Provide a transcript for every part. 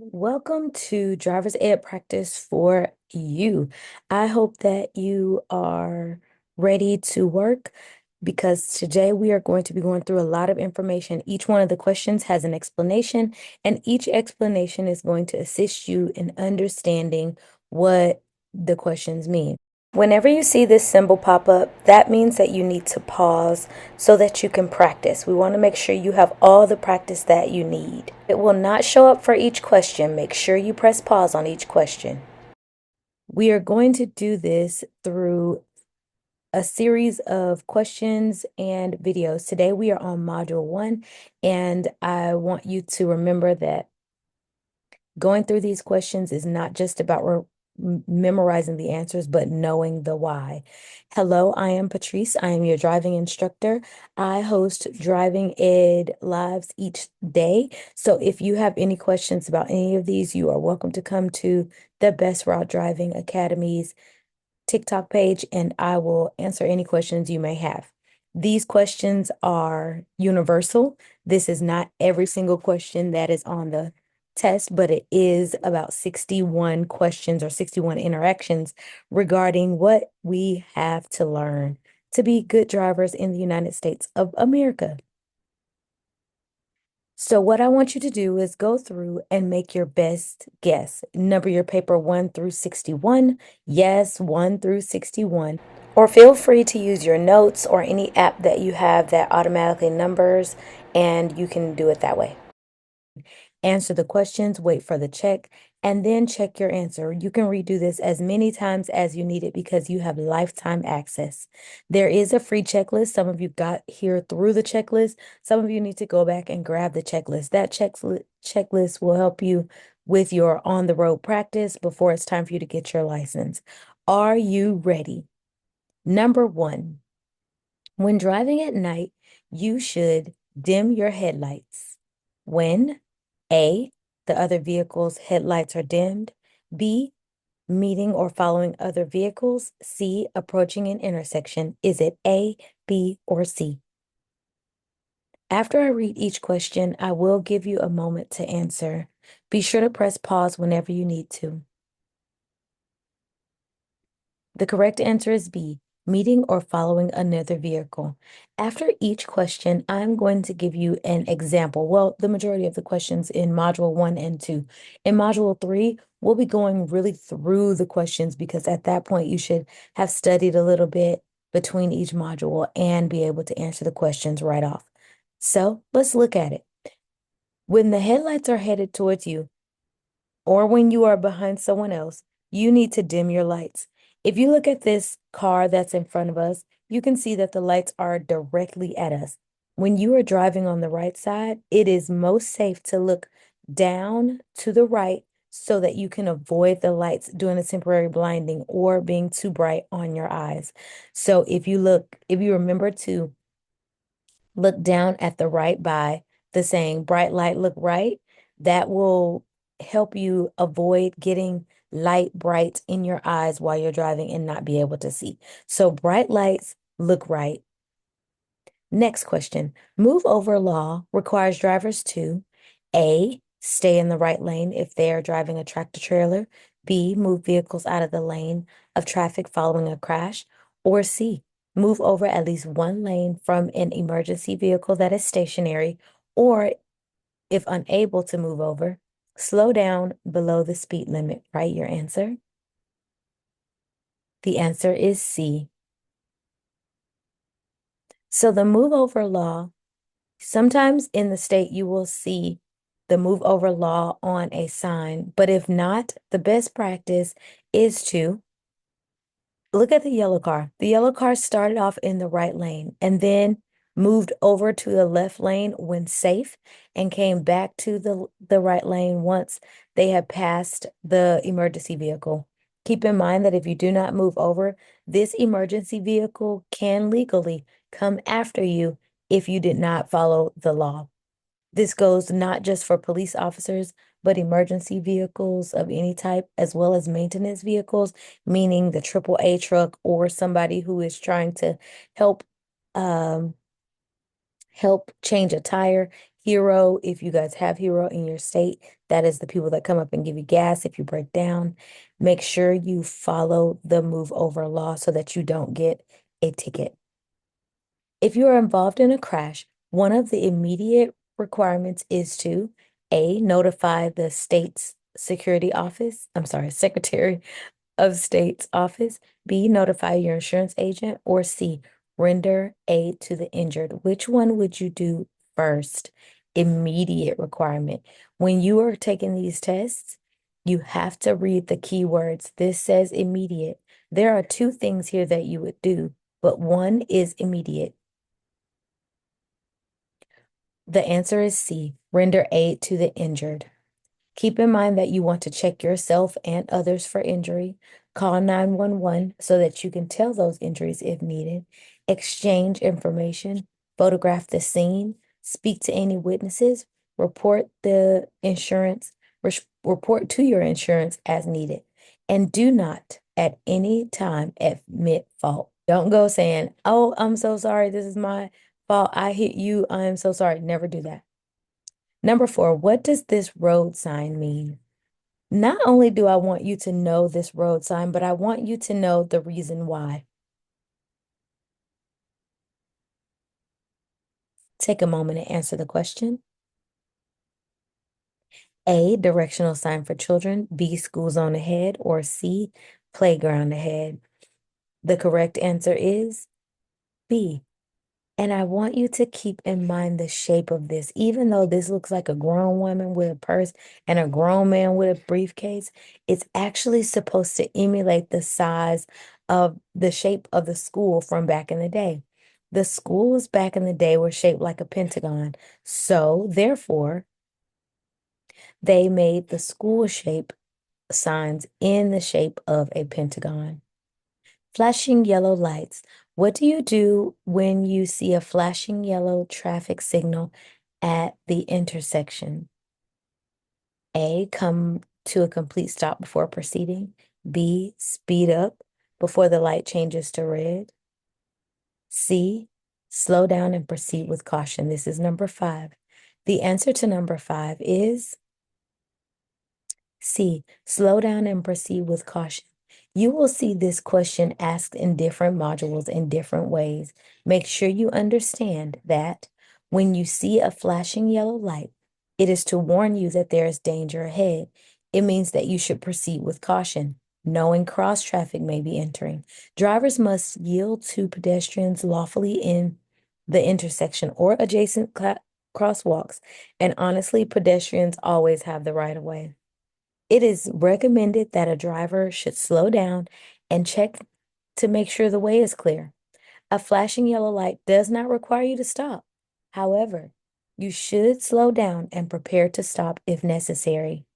Welcome to driver's ed practice for you. I hope that you are ready to work because today we are going to be going through a lot of information. Each one of the questions has an explanation, and each explanation is going to assist you in understanding what the questions mean. Whenever you see this symbol pop up, that means that you need to pause so that you can practice. We want to make sure you have all the practice that you need. It will not show up for each question. Make sure you press pause on each question. We are going to do this through a series of questions and videos. Today we are on module 1, and I want you to remember that going through these questions is not just about memorizing the answers, but knowing the why. Hello, I am Patrice. I am your driving instructor. I host driving ed lives each day. So if you have any questions about any of these, you are welcome to come to the Best Route Driving Academy's TikTok page, and I will answer any questions you may have. These questions are universal. This is not every single question that is on the test, but it is about 61 questions or 61 interactions regarding what we have to learn to be good drivers in the United States of America. So what I want you to do is go through and make your best guess. Number your paper 1 through 61. Yes, 1 through 61. Or feel free to use your notes or any app that you have that automatically numbers, and you can do it that way. Answer the questions, wait for the check, and then check your answer. You can redo this as many times as you need it because you have lifetime access. There is a free checklist. Some of you got here through the checklist. Some of you need to go back and grab the checklist. That checklist will help you with your on-the-road practice before it's time for you to get your license. Are you ready? Number 1, when driving at night, you should dim your headlights. When A, the other vehicle's headlights are dimmed. B, meeting or following other vehicles. C, approaching an intersection. Is it A, B, or C? After I read each question, I will give you a moment to answer. Be sure to press pause whenever you need to. The correct answer is B, meeting or following another vehicle. After each question, I'm going to give you an example. Well, the majority of the questions in module 1 and 2. In module 3, we'll be going really through the questions because at that point you should have studied a little bit between each module and be able to answer the questions right off. So let's look at it. When the headlights are headed towards you, or when you are behind someone else, you need to dim your lights. If you look at this car that's in front of us, you can see that the lights are directly at us. When you are driving on the right side, it is most safe to look down to the right so that you can avoid the lights doing a temporary blinding or being too bright on your eyes. So if you remember to look down at the right by the saying bright light, look right, that will help you avoid getting light bright in your eyes while you're driving and not be able to see. So bright lights, look right. Next question. Move over law requires drivers to A, stay in the right lane if they are driving a tractor trailer, B, move vehicles out of the lane of traffic following a crash, or C, move over at least one lane from an emergency vehicle that is stationary, or if unable to move over, slow down below the speed limit. Write your answer. The answer is C. So the move over law, sometimes in the state you will see the move over law on a sign, but if not, the best practice is to look at the yellow car. The yellow car started off in the right lane and then moved over to the left lane when safe and came back to the right lane once they had passed the emergency vehicle. Keep in mind that if you do not move over, this emergency vehicle can legally come after you if you did not follow the law. This goes not just for police officers, but emergency vehicles of any type, as well as maintenance vehicles, meaning the AAA truck or somebody who is trying to help um, help change a tire. Hero, if you guys have Hero in your state, that is the people that come up and give you gas if you break down. Make sure you follow the move over law so that you don't get a ticket. If you are involved in a crash, one of the immediate requirements is to A, notify the state's security office, I'm sorry, Secretary of State's office, B, notify your insurance agent, or C, render aid to the injured. Which one would you do first? Immediate requirement. When you are taking these tests, you have to read the keywords. This says immediate. There are two things here that you would do, but one is immediate. The answer is C, render aid to the injured. Keep in mind that you want to check yourself and others for injury. Call 911 so that you can tell those injuries if needed. Exchange information, photograph the scene, speak to any witnesses, report the insurance, report to your insurance as needed. And do not at any time admit fault. Don't go saying, "Oh, I'm so sorry. This is my fault. I hit you. I am so sorry." Never do that. Number 4, what does this road sign mean? Not only do I want you to know this road sign, but I want you to know the reason why. Take a moment and answer the question. A, directional sign for children, B, school zone ahead, or C, playground ahead. The correct answer is B. And I want you to keep in mind the shape of this. Even though this looks like a grown woman with a purse and a grown man with a briefcase, it's actually supposed to emulate the size of the shape of the school from back in the day. The schools back in the day were shaped like a pentagon. So, therefore, they made the school shape signs in the shape of a pentagon. Flashing yellow lights. What do you do when you see a flashing yellow traffic signal at the intersection? A, come to a complete stop before proceeding. B, speed up before the light changes to red. C, slow down and proceed with caution. This is number 5. The answer to number 5 is C, slow down and proceed with caution. You will see this question asked in different modules in different ways. Make sure you understand that when you see a flashing yellow light, it is to warn you that there is danger ahead. It means that you should proceed with caution, knowing cross traffic may be entering. Drivers must yield to pedestrians lawfully in the intersection or adjacent crosswalks. And honestly, pedestrians always have the right of way. It is recommended that a driver should slow down and check to make sure the way is clear. A flashing yellow light does not require you to stop. However, you should slow down and prepare to stop if necessary.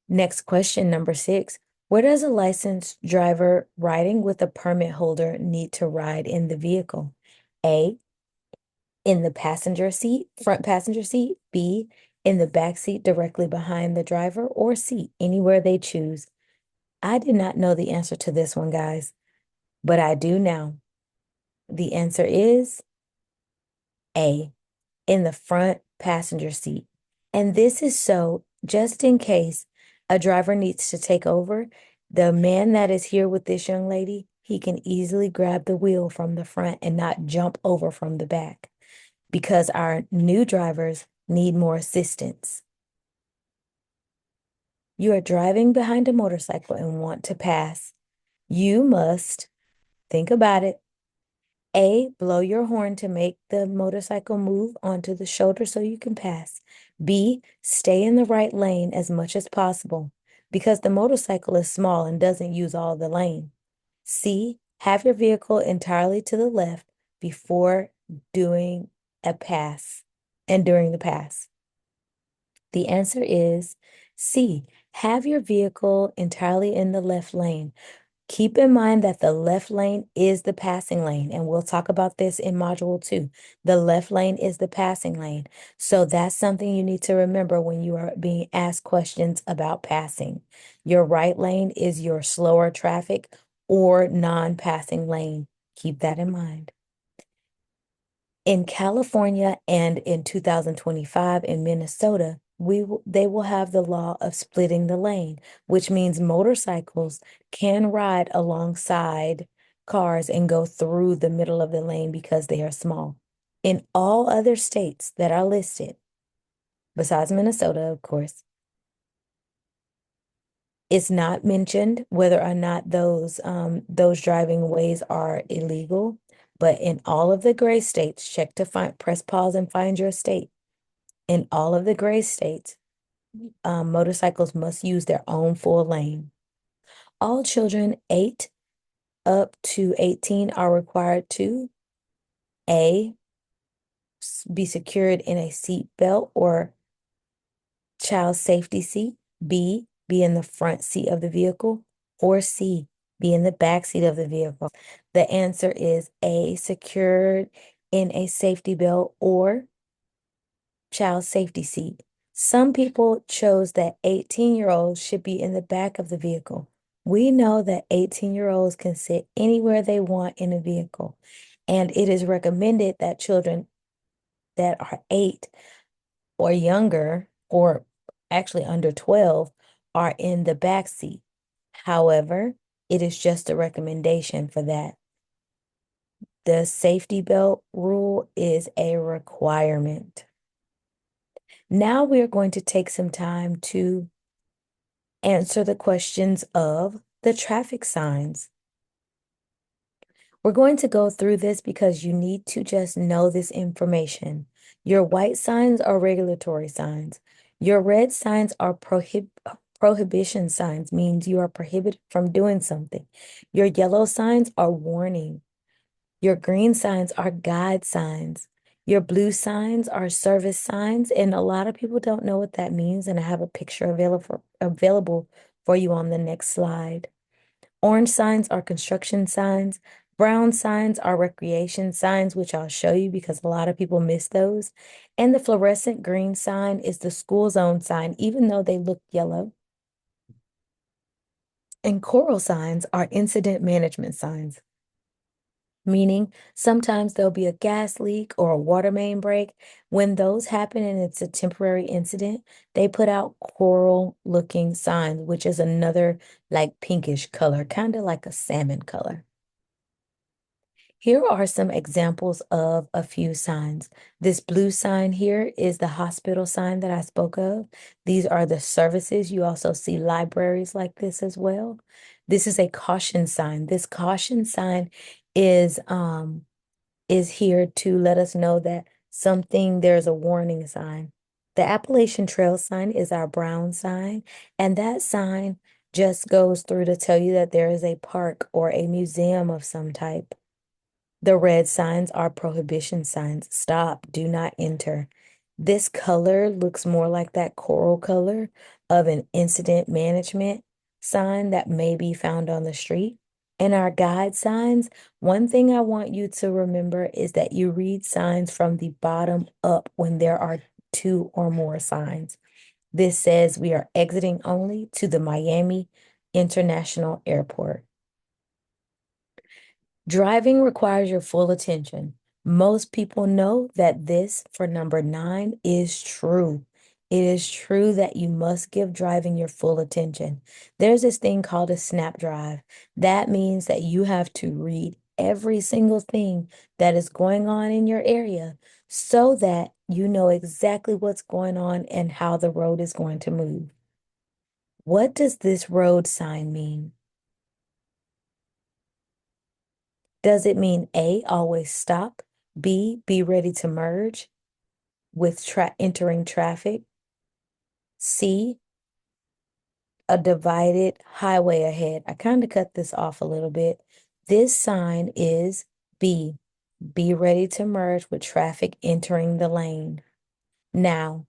Next question, number 6. Where does a licensed driver riding with a permit holder need to ride in the vehicle? A, in the passenger seat, front passenger seat. B, in the back seat directly behind the driver, or C, anywhere they choose. I did not know the answer to this one, guys, but I do now. The answer is A, in the front passenger seat. And this is so just in case a driver needs to take over, the man that is here with this young lady, he can easily grab the wheel from the front and not jump over from the back because our new drivers need more assistance. You are driving behind a motorcycle and want to pass. You must think about it. A, blow your horn to make the motorcycle move onto the shoulder so you can pass. B, stay in the right lane as much as possible because the motorcycle is small and doesn't use all the lane. C, have your vehicle entirely to the left before doing a pass and during the pass. The answer is C, have your vehicle entirely in the left lane. Keep in mind that the left lane is the passing lane, and we'll talk about this in module 2. The left lane is the passing lane. So that's something you need to remember when you are being asked questions about passing. Your right lane is your slower traffic or non-passing lane. Keep that in mind. In California and in 2025 in Minnesota, they will have the law of splitting the lane, which means motorcycles can ride alongside cars and go through the middle of the lane because they are small. In all other states that are listed, besides Minnesota, of course, it's not mentioned whether or not those driving ways are illegal. But in all of the gray states, check to find, press pause and find your state. In all of the gray states, motorcycles must use their own full lane. All children 8 up to 18 are required to A, be secured in a seat belt or child safety seat, B, be in the front seat of the vehicle, or C, be in the back seat of the vehicle. The answer is A, secured in a safety belt or child safety seat. Some people chose that 18-year-olds should be in the back of the vehicle. We know that 18-year-olds can sit anywhere they want in a vehicle, and it is recommended that children that are 8 or younger, or actually under 12, are in the back seat. However, it is just a recommendation for that. The safety belt rule is a requirement. Now we are going to take some time to answer the questions of the traffic signs. We're going to go through this because you need to just know this information. Your white signs are regulatory signs. Your red signs are prohibition signs, means you are prohibited from doing something. Your yellow signs are warning. Your green signs are guide signs. Your blue signs are service signs, and a lot of people don't know what that means, and I have a picture available for you on the next slide. Orange signs are construction signs. Brown signs are recreation signs, which I'll show you because a lot of people miss those. And the fluorescent green sign is the school zone sign, even though they look yellow. And coral signs are incident management signs, meaning sometimes there'll be a gas leak or a water main break. When those happen and it's a temporary incident, they put out coral looking signs, which is another like pinkish color, kind of like a salmon color. Here are some examples of a few signs. This blue sign here is the hospital sign that I spoke of. These are the services. You also see libraries like this as well. This is a caution sign. This caution sign is here to let us know that there's a warning sign. The Appalachian Trail sign is our brown sign, and that sign just goes through to tell you that there is a park or a museum of some type. The red signs are prohibition signs. Stop, do not enter. This color looks more like that coral color of an incident management sign that may be found on the street. In our guide signs, one thing I want you to remember is that you read signs from the bottom up when there are 2 or more signs. This says we are exiting only to the Miami International Airport. Driving requires your full attention. Most people know that this, for number 9, is true. It is true that you must give driving your full attention. There's this thing called a snap drive. That means that you have to read every single thing that is going on in your area so that you know exactly what's going on and how the road is going to move. What does this road sign mean? Does it mean A, always stop, B, be ready to merge with entering traffic, C, a divided highway ahead? I kind of cut this off a little bit. This sign is B, be ready to merge with traffic entering the lane. Now,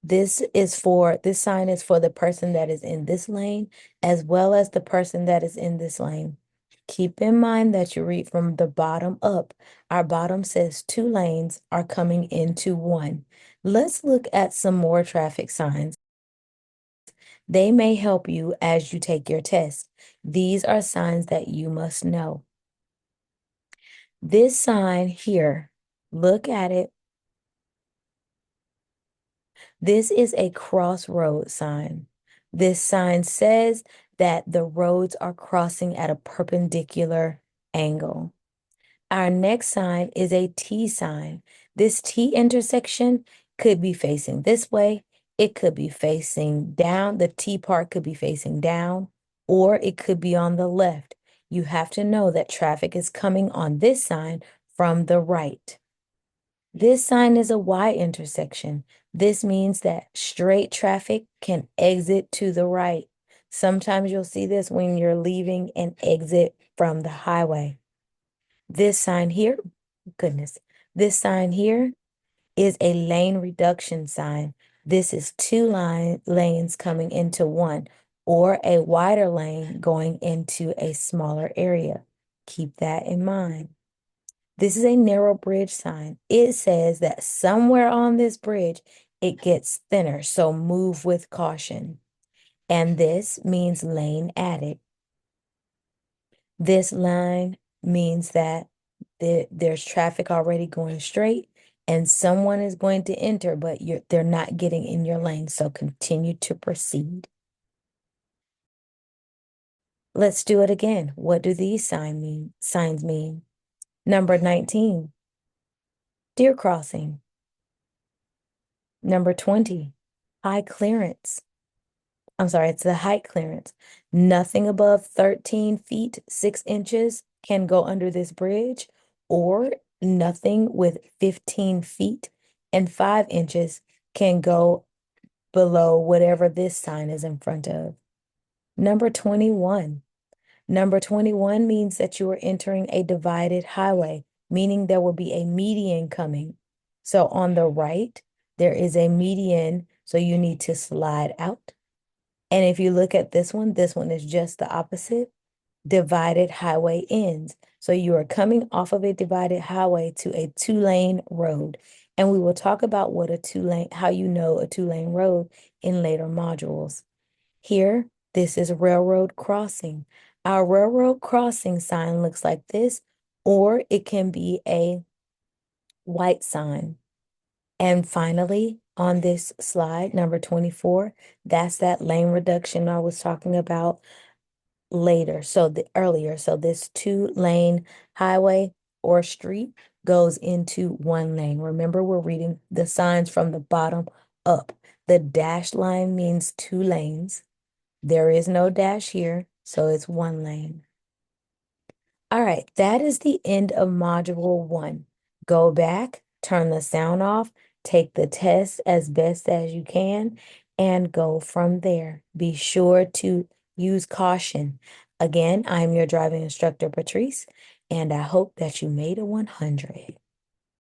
this sign is for the person that is in this lane as well as the person that is in this lane. Keep in mind that you read from the bottom up. Our bottom says 2 lanes are coming into 1. Let's look at some more traffic signs. They may help you as you take your test. These are signs that you must know. This sign here, look at it. This is a crossroad sign. This sign says that the roads are crossing at a perpendicular angle. Our next sign is a T sign. This T intersection could be facing this way. It could be facing down. The T part could be facing down, or it could be on the left. You have to know that traffic is coming on this sign from the right. This sign is a Y intersection. This means that straight traffic can exit to the right. Sometimes you'll see this when you're leaving an exit from the highway. This sign here, goodness, this sign here is a lane reduction sign. This is two lanes coming into one, or a wider lane going into a smaller area. Keep that in mind. This is a narrow bridge sign. It says that somewhere on this bridge, it gets thinner, so move with caution. And this means lane added. This line means that there's traffic already going straight and someone is going to enter, but they're not getting in your lane, so continue to proceed. Let's do it again. What do these signs mean? Number 19, deer crossing. Number 20, high clearance. I'm sorry, it's the height clearance. Nothing above 13 feet, 6 inches can go under this bridge, or nothing with 15 feet and 5 inches can go below whatever this sign is in front of. Number 21. Number 21 means that you are entering a divided highway, meaning there will be a median coming. So on the right, there is a median, so you need to slide out. And if you look at this one is just the opposite. Divided highway ends. So you are coming off of a divided highway to a 2-lane road. And we will talk about what how you know a 2-lane road in later modules. Here, this is railroad crossing. Our railroad crossing sign looks like this, or it can be a white sign. And finally, on this slide, number 24, that's that lane reduction I was talking about earlier. So this 2-lane highway or street goes into 1 lane. Remember, we're reading the signs from the bottom up. The dashed line means 2 lanes. There is no dash here, so it's 1 lane. All right, that is the end of module 1. Go back, turn the sound off, take the test as best as you can, and go from there. Be sure to use caution. Again, I'm your driving instructor, Patrice, and I hope that you made a 100.